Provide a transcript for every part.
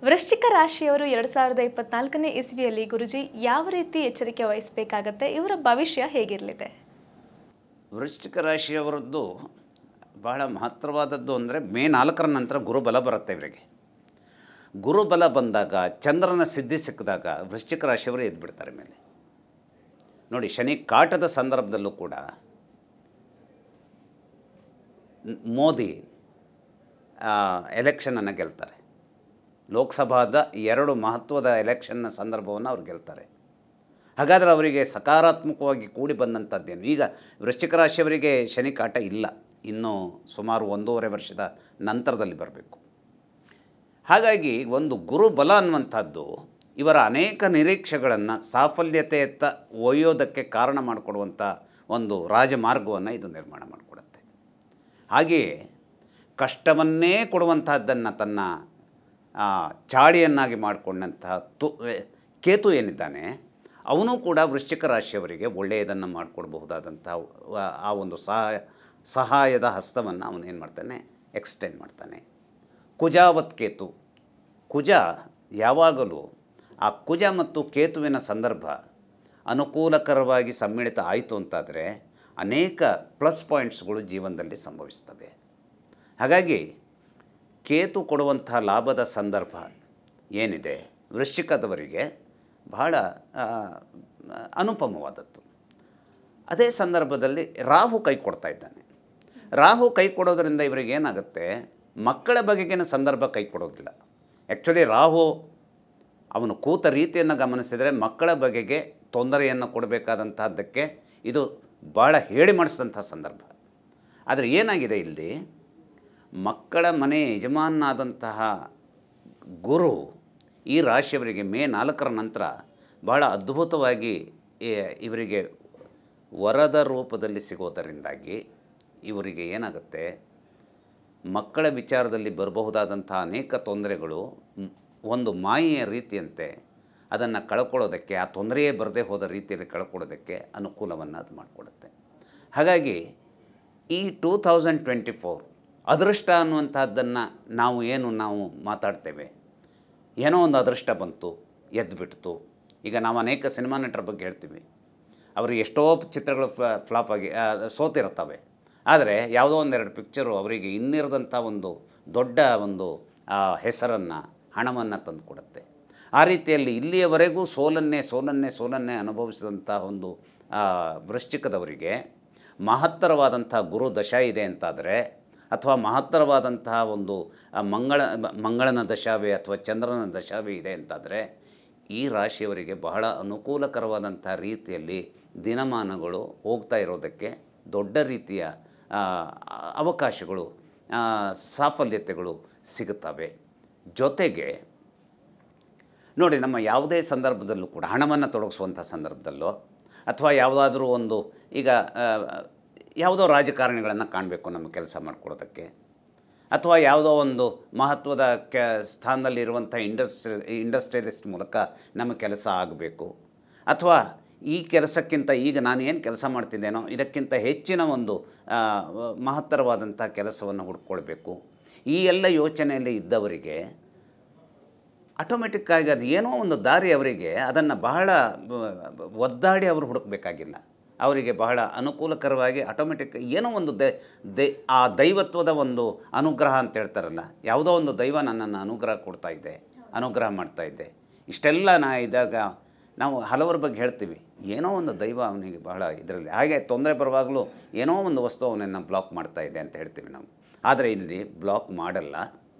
ವೃಶ್ಚಿಕ ರಾಶಿಯವರು 2024ನೇ ಇಸ್ವಿಯಲ್ಲಿ ಗುರುಜಿ ಯಾವ ರೀತಿ ಎಚ್ಚರಿಕೆ ವಹಿಸಬೇಕಾಗತ್ತೆ? ಇವರ ಭವಿಷ್ಯ ಹೇಗಿರಲಿದೆ? ವೃಶ್ಚಿಕ ರಾಶಿಯವರದ್ದು ಬಹಳ ಮಹತ್ತರವಾದದ್ದು ಅಂದರೆ ಮೇ 4ರ ನಂತರ ಗುರುಬಲ ಬರುತ್ತೆ ಇವರಿಗೆ. ಗುರುಬಲ ಬಂದಾಗ ಚಂದ್ರನ ಸಿದ್ಧಿ ಸಿಕ್ಕಿದಾಗ ವೃಶ್ಚಿಕ ರಾಶಿಯವರು ಎದ್ದುಬಿಡ್ತಾರೆ ಮೇಲೆ. ನೋಡಿ, ಶನಿ ಕಾಟದ ಸಂದರ್ಭದಲ್ಲೂ ಕೂಡ ಮೋದಿ ಎಲೆಕ್ಷನನ್ನು ಗೆಲ್ತಾರೆ. ಲೋಕಸಭಾದ 2 ಮಹತ್ವದ ಎಲೆಕ್ಷನ್ನ ಸಂದರ್ಭವನ್ನು ಅವ್ರು ಗೆಲ್ತಾರೆ. ಹಾಗಾದರೆ ಅವರಿಗೆ ಸಕಾರಾತ್ಮಕವಾಗಿ ಕೂಡಿ ಬಂದಂಥದ್ದೇನು? ಈಗ ವೃಶ್ಚಿಕ ರಾಶಿಯವರಿಗೆ ಶನಿ ಕಾಟ ಇಲ್ಲ, ಇನ್ನೂ ಸುಮಾರು 1.5 ವರ್ಷದ ನಂತರದಲ್ಲಿ ಬರಬೇಕು. ಹಾಗಾಗಿ ಒಂದು ಗುರುಬಲ ಅನ್ನುವಂಥದ್ದು ಇವರ ಅನೇಕ ನಿರೀಕ್ಷೆಗಳನ್ನು ಸಾಫಲ್ಯತೆಯತ್ತ ಒಯ್ಯೋದಕ್ಕೆ ಕಾರಣ ಮಾಡಿಕೊಡುವಂಥ ಒಂದು ರಾಜಮಾರ್ಗವನ್ನು ಇದು ನಿರ್ಮಾಣ ಮಾಡಿಕೊಡುತ್ತೆ. ಹಾಗೆಯೇ ಕಷ್ಟವನ್ನೇ ಕೊಡುವಂತಹದ್ದನ್ನು ತನ್ನ ಚಾಳಿಯನ್ನಾಗಿ ಮಾಡಿಕೊಂಡಂತಹ ಕೇತು ಏನಿದ್ದಾನೆ ಅವನು ಕೂಡ ವೃಶ್ಚಿಕ ರಾಶಿಯವರಿಗೆ ಒಳ್ಳೆಯದನ್ನು ಮಾಡಿಕೊಡ್ಬಹುದಾದಂಥ ಆ ಒಂದು ಸಹಾಯದ ಹಸ್ತವನ್ನು ಅವನೇನು ಮಾಡ್ತಾನೆ, ಎಕ್ಸ್ಟೆಂಡ್ ಮಾಡ್ತಾನೆ. ಕುಜಾವತ್ ಕೇತು, ಕುಜ ಯಾವಾಗಲೂ ಆ ಕುಜ ಮತ್ತು ಕೇತುವಿನ ಸಂದರ್ಭ ಅನುಕೂಲಕರವಾಗಿ ಸಮ್ಮಿಳಿತ ಆಯಿತು ಅಂತಾದರೆ ಅನೇಕ ಪ್ಲಸ್ ಪಾಯಿಂಟ್ಸ್ಗಳು ಜೀವನದಲ್ಲಿ ಸಂಭವಿಸ್ತವೆ. ಹಾಗಾಗಿ ಕೇತು ಕೊಡುವಂತಹ ಲಾಭದ ಸಂದರ್ಭ ಏನಿದೆ ವೃಶ್ಚಿಕದವರಿಗೆ ಬಹಳ ಅನುಪಮವಾದದ್ದು. ಅದೇ ಸಂದರ್ಭದಲ್ಲಿ ರಾಹು ಕೈ ಕೊಡ್ತಾ ಇದ್ದಾನೆ. ರಾಹು ಕೈ ಕೊಡೋದರಿಂದ ಇವರಿಗೆ ಏನಾಗುತ್ತೆ, ಮಕ್ಕಳ ಬಗೆಗಿನ ಸಂದರ್ಭ ಕೈ ಕೊಡೋದಿಲ್ಲ. ಆ್ಯಕ್ಚುಲಿ ರಾಹು ಅವನು ಕೂತ ರೀತಿಯನ್ನು ಗಮನಿಸಿದರೆ ಮಕ್ಕಳ ಬಗೆಗೆ ತೊಂದರೆಯನ್ನು ಕೊಡಬೇಕಾದಂತಹದ್ದಕ್ಕೆ ಇದು ಭಾಳ ಹೇಳಿ ಮಾಡಿಸಿದಂಥ ಸಂದರ್ಭ. ಆದರೆ ಏನಾಗಿದೆ ಇಲ್ಲಿ, ಮಕ್ಕಳ ಮನೆ ಯಜಮಾನನಾದಂತಹ ಗುರು ಈ ರಾಶಿಯವರಿಗೆ ಮೇ 4ರ ನಂತರ ಭಾಳ ಅದ್ಭುತವಾಗಿ ಇವರಿಗೆ ವರದ ರೂಪದಲ್ಲಿ ಸಿಗೋದರಿಂದಾಗಿ ಇವರಿಗೆ ಏನಾಗುತ್ತೆ, ಮಕ್ಕಳ ವಿಚಾರದಲ್ಲಿ ಬರಬಹುದಾದಂಥ ಅನೇಕ ತೊಂದರೆಗಳು ಒಂದು ಮಾಯೆಯ ರೀತಿಯಂತೆ ಅದನ್ನು ಕಳ್ಕೊಳ್ಳೋದಕ್ಕೆ, ಆ ತೊಂದರೆಯೇ ಬರದೇ ಹೋದ ರೀತಿಯಲ್ಲಿ ಕಳ್ಕೊಳ್ಳೋದಕ್ಕೆ ಅನುಕೂಲವನ್ನು ಅದು ಮಾಡಿಕೊಡುತ್ತೆ. ಹಾಗಾಗಿ ಈ 2024 ಅದೃಷ್ಟ ಅನ್ನುವಂಥದ್ದನ್ನು ನಾವು ಮಾತಾಡ್ತೇವೆ. ಏನೋ ಒಂದು ಅದೃಷ್ಟ ಬಂತು, ಎದ್ದುಬಿಡ್ತು. ಈಗ ನಾವು ಅನೇಕ ಸಿನಿಮಾ ನಟರ ಬಗ್ಗೆ ಹೇಳ್ತೀವಿ, ಅವರಿಗೆ ಎಷ್ಟೋ ಚಿತ್ರಗಳು ಫ್ಲಾಪ್ ಆಗಿ ಸೋತಿರ್ತವೆ. ಆದರೆ ಯಾವುದೋ ಒಂದೆರಡು ಪಿಕ್ಚರು ಅವರಿಗೆ ಇನ್ನಿರದಂಥ ಒಂದು ದೊಡ್ಡ ಒಂದು ಹೆಸರನ್ನು, ಹಣವನ್ನು ತಂದು ಕೊಡುತ್ತೆ. ಆ ರೀತಿಯಲ್ಲಿ ಇಲ್ಲಿಯವರೆಗೂ ಸೋಲನ್ನೇ ಅನುಭವಿಸಿದಂಥ ಒಂದು ವೃಶ್ಚಿಕದವರಿಗೆ ಮಹತ್ತರವಾದಂಥ ಗುರು ದಶ ಇದೆ ಅಂತಾದರೆ, ಅಥವಾ ಮಹತ್ತರವಾದಂತಹ ಒಂದು ಮಂಗಳನ ದಶಾವೇ ಅಥವಾ ಚಂದ್ರನ ದಶಾವೇ ಇದೆ ಅಂತಾದರೆ ಈ ರಾಶಿಯವರಿಗೆ ಬಹಳ ಅನುಕೂಲಕರವಾದಂಥ ರೀತಿಯಲ್ಲಿ ದಿನಮಾನಗಳು ಹೋಗ್ತಾ ಇರೋದಕ್ಕೆ ದೊಡ್ಡ ರೀತಿಯ ಅವಕಾಶಗಳು, ಸಾಫಲ್ಯತೆಗಳು ಸಿಗುತ್ತವೆ. ಜೊತೆಗೆ ನೋಡಿ, ನಮ್ಮ ಯಾವುದೇ ಸಂದರ್ಭದಲ್ಲೂ ಕೂಡ ಹಣವನ್ನು ತೊಡಗಿಸುವಂಥ ಸಂದರ್ಭದಲ್ಲೋ ಅಥವಾ ಯಾವುದಾದ್ರೂ ಒಂದು ಈಗ ಯಾವುದೋ ರಾಜಕಾರಣಿಗಳನ್ನು ಕಾಣಬೇಕು ನಮ್ಮ ಕೆಲಸ ಮಾಡಿಕೊಡೋದಕ್ಕೆ, ಅಥವಾ ಯಾವುದೋ ಒಂದು ಮಹತ್ವದ ಸ್ಥಾನದಲ್ಲಿರುವಂಥ ಇಂಡಸ್ಟ್ರಿಯಲಿಸ್ಟ್ ಮೂಲಕ ನಮ್ಮ ಕೆಲಸ ಆಗಬೇಕು, ಅಥವಾ ಈ ಕೆಲಸಕ್ಕಿಂತ ಈಗ ನಾನು ಏನು ಕೆಲಸ ಮಾಡ್ತಿದ್ದೇನೋ ಇದಕ್ಕಿಂತ ಹೆಚ್ಚಿನ ಒಂದು ಮಹತ್ತರವಾದಂಥ ಕೆಲಸವನ್ನು ಹುಡ್ಕೊಳ್ಬೇಕು, ಈ ಎಲ್ಲ ಯೋಚನೆಯಲ್ಲಿ ಇದ್ದವರಿಗೆ ಆಟೋಮೆಟಿಕ್ಕಾಗಿ ಅದು ಏನೋ ಒಂದು ದಾರಿ ಅವರಿಗೆ ಅದನ್ನು ಬಹಳ ಒದ್ದಾಡಿ ಅವರು ಹುಡುಕಬೇಕಾಗಿಲ್ಲ. ಅವರಿಗೆ ಬಹಳ ಅನುಕೂಲಕರವಾಗಿ ಆಟೋಮೆಟಿಕ್ ಏನೋ ಒಂದು ಆ ದೈವತ್ವದ ಒಂದು ಅನುಗ್ರಹ ಅಂತ ಹೇಳ್ತಾರಲ್ಲ, ಯಾವುದೋ ಒಂದು ದೈವ ನನ್ನನ್ನು ಅನುಗ್ರಹ ಮಾಡ್ತಾಯಿದ್ದೆ. ಇಷ್ಟೆಲ್ಲ ಇದ್ದಾಗ ನಾವು ಹಲವರ ಬಗ್ಗೆ ಹೇಳ್ತೀವಿ, ಏನೋ ಒಂದು ದೈವ ಅವನಿಗೆ ಬಹಳ ಇದರಲ್ಲಿ, ಹಾಗೆ ತೊಂದರೆ ಬರುವಾಗಲೂ ಏನೋ ಒಂದು ವಸ್ತು ಅವನನ್ನು ಬ್ಲಾಕ್ ಮಾಡ್ತಾಯಿದೆ ಅಂತ ಹೇಳ್ತೀವಿ ನಾವು. ಆದರೆ ಇಲ್ಲಿ ಬ್ಲಾಕ್ ಮಾಡಲ್ಲ.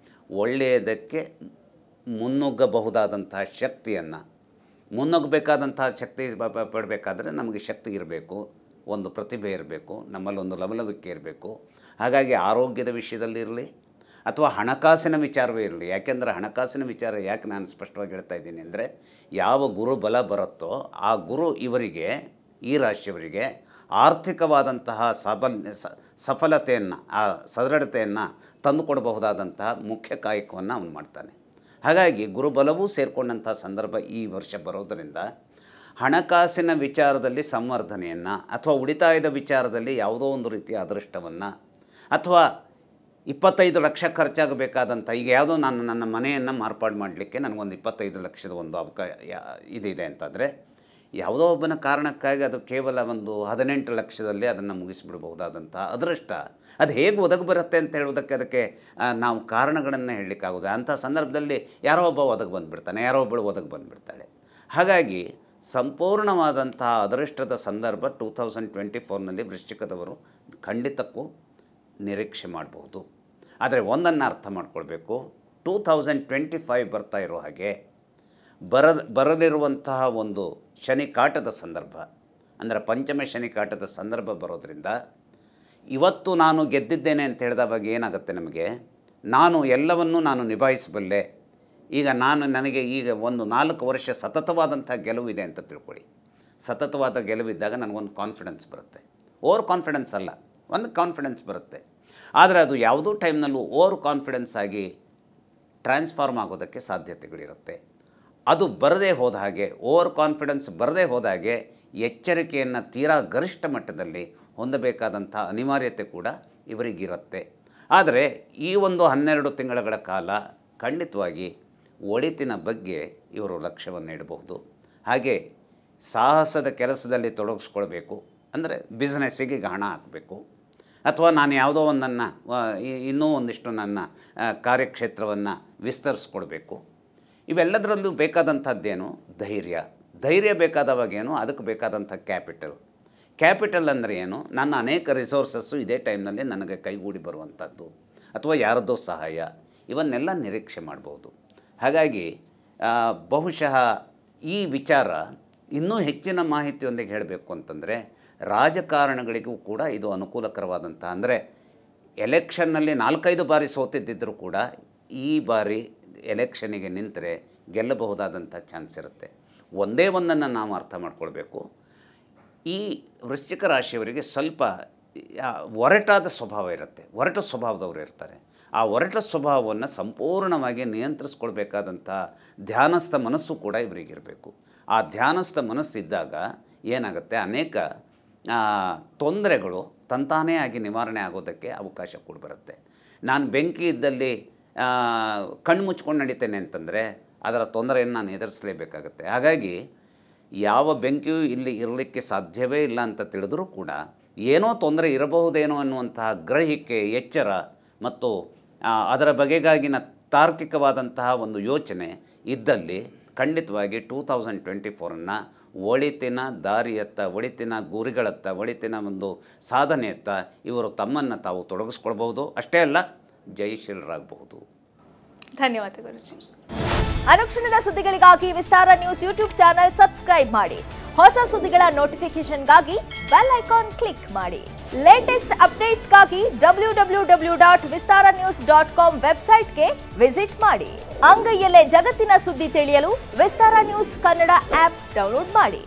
ಒಳ್ಳೆಯದಕ್ಕೆ ಮುನ್ನುಗ್ಗಬಹುದಾದಂತಹ ಶಕ್ತಿಯನ್ನು, ಮುನ್ನುಗ್ಗಬೇಕಾದಂತಹ ಶಕ್ತಿ ಪಡಬೇಕಾದ್ರೆ ನಮಗೆ ಶಕ್ತಿ ಇರಬೇಕು, ಒಂದು ಪ್ರತಿಭೆ ಇರಬೇಕು, ನಮ್ಮಲ್ಲಿ ಒಂದು ಲವಲವಿಕೆ ಇರಬೇಕು. ಹಾಗಾಗಿ ಆರೋಗ್ಯದ ವಿಷಯದಲ್ಲಿರಲಿ ಅಥವಾ ಹಣಕಾಸಿನ ವಿಚಾರವೇ ಇರಲಿ, ಯಾಕೆಂದರೆ ಹಣಕಾಸಿನ ವಿಚಾರ ಯಾಕೆ ನಾನು ಸ್ಪಷ್ಟವಾಗಿ ಹೇಳ್ತಾ ಇದ್ದೀನಿ ಅಂದರೆ, ಯಾವ ಗುರು ಬಲ ಬರುತ್ತೋ ಆ ಗುರು ಇವರಿಗೆ, ಈ ರಾಶಿಯವರಿಗೆ ಆರ್ಥಿಕವಾದಂತಹ ಸಫಲತೆಯನ್ನು, ಆ ಸದೃಢತೆಯನ್ನು ತಂದುಕೊಡಬಹುದಾದಂತಹ ಮುಖ್ಯ ಕಾಯಕವನ್ನು ಅವನು ಮಾಡ್ತಾನೆ. ಹಾಗಾಗಿ ಗುರುಬಲವೂ ಸೇರಿಕೊಂಡಂಥ ಸಂದರ್ಭ ಈ ವರ್ಷ ಬರೋದರಿಂದ ಹಣಕಾಸಿನ ವಿಚಾರದಲ್ಲಿ ಸಂವರ್ಧನೆಯನ್ನು ಅಥವಾ ಉಳಿತಾಯದ ವಿಚಾರದಲ್ಲಿ ಯಾವುದೋ ಒಂದು ರೀತಿಯ ಅದೃಷ್ಟವನ್ನು ಅಥವಾ 25 ಲಕ್ಷ ಖರ್ಚಾಗಬೇಕಾದಂಥ ಈಗ ಯಾವುದೋ ನಾನು ನನ್ನ ಮನೆಯನ್ನು ಮಾರ್ಪಾಡು ಮಾಡಲಿಕ್ಕೆ ನನಗೊಂದು 25 ಲಕ್ಷದ ಒಂದು ಇದಿದೆ ಅಂತಂದರೆ ಯಾವುದೋ ಒಬ್ಬನ ಕಾರಣಕ್ಕಾಗಿ ಅದು ಕೇವಲ ಒಂದು 18 ಲಕ್ಷದಲ್ಲಿ ಅದನ್ನು ಮುಗಿಸಿಬಿಡ್ಬಹುದಾದಂಥ ಅದೃಷ್ಟ ಅದು ಹೇಗೆ ಒದಗಿ ಬರುತ್ತೆ ಅಂತ ಹೇಳೋದಕ್ಕೆ ಅದಕ್ಕೆ ನಾವು ಕಾರಣಗಳನ್ನು ಹೇಳಲಿಕ್ಕಾಗೋದು. ಅಂಥ ಸಂದರ್ಭದಲ್ಲಿ ಯಾರೋ ಒಬ್ಬ ಒದಗಿ ಬಂದುಬಿಡ್ತಾನೆ, ಯಾರೋ ಒಬ್ಬಳು ಒದಗಿ ಬಂದುಬಿಡ್ತಾಳೆ. ಹಾಗಾಗಿ ಸಂಪೂರ್ಣವಾದಂಥ ಅದೃಷ್ಟದ ಸಂದರ್ಭ 2024ನಲ್ಲಿ ವೃಶ್ಚಿಕದವರು ಖಂಡಿತಕ್ಕೂ ನಿರೀಕ್ಷೆ ಮಾಡಬಹುದು. ಆದರೆ ಒಂದನ್ನು ಅರ್ಥ ಮಾಡ್ಕೊಳ್ಬೇಕು, 2025 ಬರ್ತಾ ಇರೋ ಹಾಗೆ ಬರಲಿರುವಂತಹ ಒಂದು ಶನಿ ಕಾಟದ ಸಂದರ್ಭ, ಅಂದರೆ ಪಂಚಮ ಶನಿ ಕಾಟದ ಸಂದರ್ಭ ಬರೋದರಿಂದ ಇವತ್ತು ನಾನು ಗೆದ್ದಿದ್ದೇನೆ ಅಂತ ಹೇಳಿದಾಗ ಏನಾಗುತ್ತೆ, ನಮಗೆ ನಾನು ಎಲ್ಲವನ್ನೂ ನಾನು ನಿಭಾಯಿಸಬಲ್ಲೆ, ಈಗ ನನಗೆ ಈಗ ಒಂದು 4 ವರ್ಷ ಸತತವಾದಂಥ ಗೆಲುವಿದೆ ಅಂತ ತಿಳ್ಕೊಳ್ಳಿ. ಸತತವಾದ ಗೆಲುವಿದ್ದಾಗ ನನಗೊಂದು ಕಾನ್ಫಿಡೆನ್ಸ್ ಬರುತ್ತೆ. ಓವರ್ ಕಾನ್ಫಿಡೆನ್ಸ್ ಅಲ್ಲ, ಒಂದು ಕಾನ್ಫಿಡೆನ್ಸ್ ಬರುತ್ತೆ. ಆದರೆ ಅದು ಯಾವುದೋ ಟೈಮ್ನಲ್ಲೂ ಓವರ್ ಕಾನ್ಫಿಡೆನ್ಸ್ ಆಗಿ ಟ್ರಾನ್ಸ್ಫಾರ್ಮ್ ಆಗೋದಕ್ಕೆ ಸಾಧ್ಯತೆಗಳಿರುತ್ತೆ. ಅದು ಬರದೇ ಹೋದ ಹಾಗೆ, ಓವರ್ ಕಾನ್ಫಿಡೆನ್ಸ್ ಬರದೇ ಹೋದ ಹಾಗೆ ಎಚ್ಚರಿಕೆಯನ್ನು ತೀರಾ ಗರಿಷ್ಠ ಮಟ್ಟದಲ್ಲಿ ಹೊಂದಬೇಕಾದಂಥ ಅನಿವಾರ್ಯತೆ ಕೂಡ ಇವರಿಗಿರುತ್ತೆ. ಆದರೆ ಈ ಒಂದು 12 ತಿಂಗಳ ಕಾಲ ಖಂಡಿತವಾಗಿ ಒಳಿತಿನ ಬಗ್ಗೆ ಇವರು ಲಕ್ಷ್ಯವನ್ನು ಇಡಬಹುದು. ಹಾಗೆ ಸಾಹಸದ ಕೆಲಸದಲ್ಲಿ ತೊಡಗಿಸ್ಕೊಳ್ಬೇಕು, ಅಂದರೆ ಬಿಸ್ನೆಸ್ಸಿಗೆ ಹಣ ಹಾಕಬೇಕು, ಅಥವಾ ನಾನು ಯಾವುದೋ ಒಂದನ್ನು ಇನ್ನೂ ಒಂದಿಷ್ಟು ನನ್ನ ಕಾರ್ಯಕ್ಷೇತ್ರವನ್ನು ವಿಸ್ತರಿಸ್ಕೊಳ್ಬೇಕು. ಇವೆಲ್ಲದರಲ್ಲೂ ಬೇಕಾದಂಥದ್ದೇನು, ಧೈರ್ಯ ಬೇಕಾದವಾಗೇನು, ಅದಕ್ಕೆ ಬೇಕಾದಂಥ ಕ್ಯಾಪಿಟಲ್ ಅಂದರೆ ಏನು, ನನ್ನ ಅನೇಕ ರಿಸೋರ್ಸಸ್ಸು ಇದೇ ಟೈಮ್ನಲ್ಲಿ ನನಗೆ ಕೈಗೂಡಿ ಬರುವಂಥದ್ದು, ಅಥವಾ ಯಾರದ್ದೋ ಸಹಾಯ, ಇವನ್ನೆಲ್ಲ ನಿರೀಕ್ಷೆ ಮಾಡ್ಬೋದು. ಹಾಗಾಗಿ ಬಹುಶಃ ಈ ವಿಚಾರ ಇನ್ನೂ ಹೆಚ್ಚಿನ ಮಾಹಿತಿಯೊಂದಿಗೆ ಹೇಳಬೇಕು ಅಂತಂದರೆ ರಾಜಕಾರಣಗಳಿಗೂ ಕೂಡ ಇದು ಅನುಕೂಲಕರವಾದಂಥ, ಅಂದರೆ ಎಲೆಕ್ಷನ್ನಲ್ಲಿ 4-5 ಬಾರಿ ಸೋತಿದ್ದಿದ್ದರೂ ಕೂಡ ಈ ಬಾರಿ ಎಲೆಕ್ಷನಿಗೆ ನಿಂತರೆ ಗೆಲ್ಲಬಹುದಾದಂಥ ಚಾನ್ಸ್ ಇರುತ್ತೆ. ಒಂದೇ ಒಂದನ್ನು ನಾವು ಅರ್ಥ ಮಾಡ್ಕೊಳ್ಬೇಕು, ಈ ವೃಶ್ಚಿಕ ರಾಶಿಯವರಿಗೆ ಸ್ವಲ್ಪ ಒರಟಾದ ಸ್ವಭಾವ ಇರುತ್ತೆ, ಒರಟು ಸ್ವಭಾವದವರು ಇರ್ತಾರೆ. ಆ ಒರಟ ಸ್ವಭಾವವನ್ನು ಸಂಪೂರ್ಣವಾಗಿ ನಿಯಂತ್ರಿಸ್ಕೊಳ್ಬೇಕಾದಂಥ ಧ್ಯಾನಸ್ಥ ಮನಸ್ಸು ಕೂಡ ಇವರಿಗಿರಬೇಕು. ಆ ಧ್ಯಾನಸ್ಥ ಮನಸ್ಸಿದ್ದಾಗ ಏನಾಗುತ್ತೆ, ಅನೇಕ ತೊಂದರೆಗಳು ತಂತಾನೇ ಆಗಿ ನಿವಾರಣೆ ಆಗೋದಕ್ಕೆ ಅವಕಾಶ ಕೂಡ ಬರುತ್ತೆ. ನಾನು ಬೆಂಕಿ ಇದ್ದಲ್ಲಿ ಕಣ್ಣು ಮುಚ್ಕೊಂಡು ನಡೀತೇನೆ ಅಂತಂದರೆ ಅದರ ತೊಂದರೆಯನ್ನು ನಾನು ಎದುರಿಸಲೇಬೇಕಾಗತ್ತೆ. ಹಾಗಾಗಿ ಯಾವ ಬೆಂಕಿಯೂ ಇಲ್ಲಿ ಇರಲಿಕ್ಕೆ ಸಾಧ್ಯವೇ ಇಲ್ಲ ಅಂತ ತಿಳಿದರೂ ಕೂಡ ಏನೋ ತೊಂದರೆ ಇರಬಹುದೇನೋ ಅನ್ನುವಂತಹ ಗ್ರಹಿಕೆ, ಎಚ್ಚರ ಮತ್ತು ಅದರ ಬಗೆಗಾಗಿನ ತಾರ್ಕಿಕವಾದಂತಹ ಒಂದು ಯೋಚನೆ ಇದ್ದಲ್ಲಿ ಖಂಡಿತವಾಗಿ 2024 ಒಳಿತಿನ ದಾರಿಯತ್ತ, ಒಳಿತಿನ ಗುರಿಗಳತ್ತ, ಒಳಿತಿನ ಒಂದು ಸಾಧನೆಯತ್ತ ಇವರು ತಮ್ಮನ್ನು ತಾವು ತೊಡಗಿಸ್ಕೊಳ್ಬಹುದು. ಅಷ್ಟೇ ಅಲ್ಲ, ಜಯಶೀಲರಾಗಬಹುದು. ಧನ್ಯವಾದ ಗುರುಜಿ. ಅನುಕ್ಷಣದ ಸುದ್ದಿಗಳಿಗಾಗಿ ವಿಸ್ತಾರ ನ್ಯೂಸ್ ಯೂಟ್ಯೂಬ್ ಚಾನೆಲ್ ಸಬ್ಸ್ಕ್ರೈಬ್ ಮಾಡಿ. ಹೊಸ ಸುದ್ದಿಗಳ ನೋಟಿಫಿಕೇಶನ್ಗಾಗಿ ಬೆಲ್ ಐಕಾನ್ ಕ್ಲಿಕ್ ಮಾಡಿ. ಲೇಟೆಸ್ಟ್ ಅಪ್ಡೇಟ್ಸ್ಗಾಗಿ www.vistaranews.com ವೆಬ್ಸೈಟ್ಗೆ ವಿಸಿಟ್ ಮಾಡಿ. ಅಂಗೈಯಲ್ಲೇ ಜಗತ್ತಿನ ಸುದ್ದಿ ತಿಳಿಯಲು ವಿಸ್ತಾರ ನ್ಯೂಸ್ ಕನ್ನಡ ಆಪ್ ಡೌನ್ಲೋಡ್ ಮಾಡಿ.